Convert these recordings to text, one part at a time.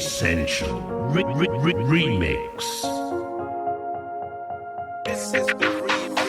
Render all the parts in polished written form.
Essential Remix. This is the remix.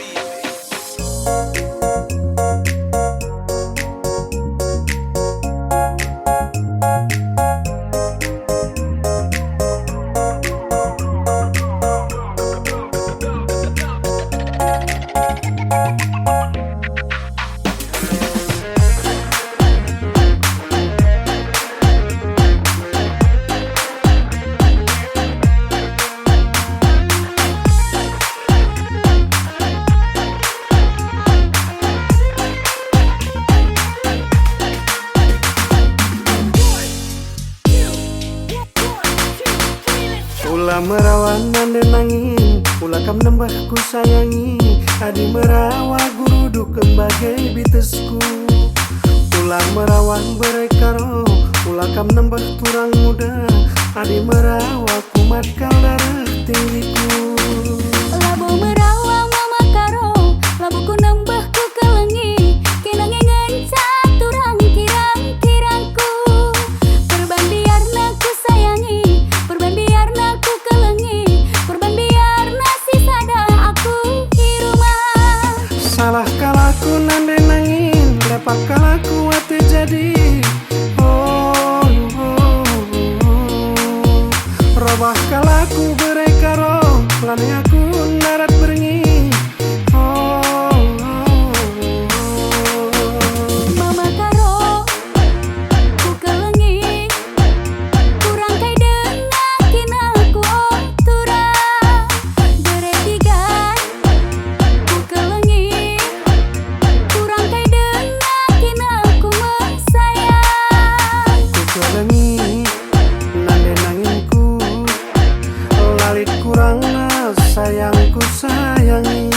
Ulah merawan nande nangin, ulah kam nembah ku sayangi. Adi merawa guru du kembagai bitesku. Ulah merawan berekaro, ulah kam nembah turang muda. Adi merawa kumat kal darah tinggiku. Labu merawa mama karo, labu ku nembah ku kelengi. Kinangingan caturang kirang-kirangku. Perban biarna ku sayangi, perban biarna ku kelengi, perban biarna si sada aku di rumah. Salah kalaku nande nangin, lepak kalaku ate jadi. Robah kalaku berekaro, lani aku narat berngi. Mama karo, ku kelengi, kurang kai denang kinaku oturang. Beretigan, ku kelengi, kurang kai denang kinaku mesayang. Ku kelengi, nande nanginku, lalit kurang sayangku sayangi.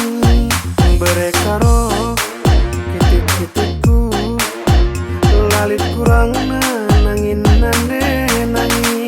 Berekaro, kitik-kitikku, lalit kurang nangin nande nangin.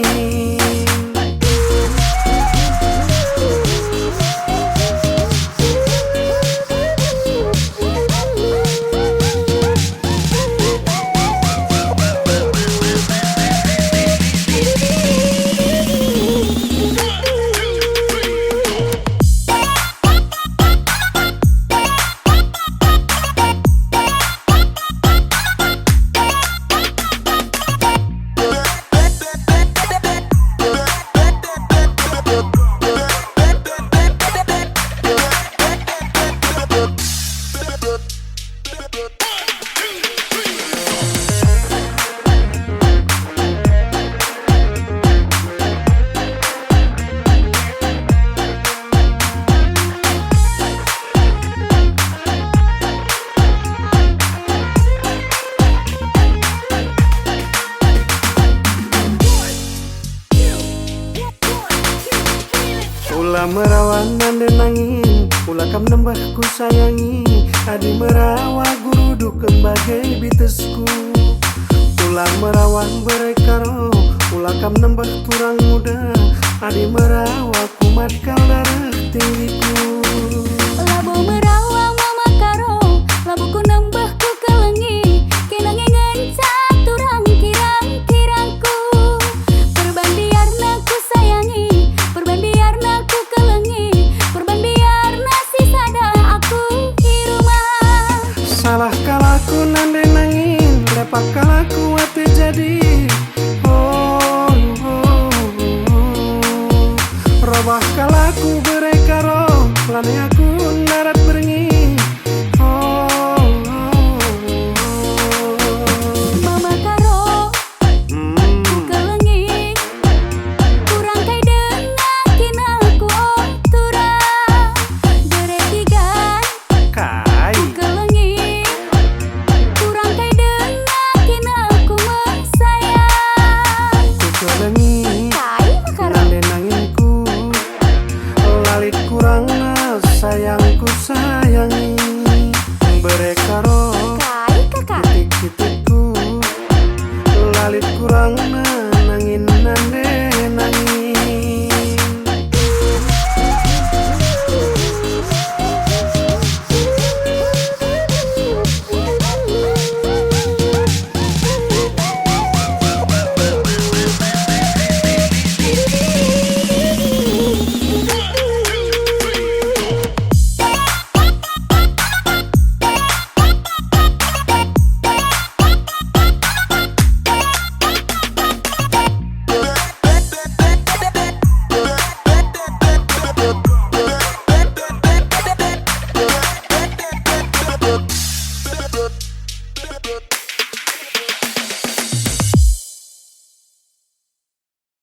Ulah merawan nande nangin, ulah kam nembah ku sayangi. Adi merawa guru du kembagai bitesku. Ulah merawan berekaro, ulah kam nembah turang muda. Adi merawa kumat kal darah tinggiku. Labu merawa mama karo, labu ku nembah ku kelengi. Kinangingan caturang kirang-kirangku. Perban biarna ku sayangi, perban biarna ku kelengi, perban biarna si sada aku di rumah. Salah kalaku nande nangin, lepak kalaku ate jadi. Robah kalaku berekaro, lani aku narat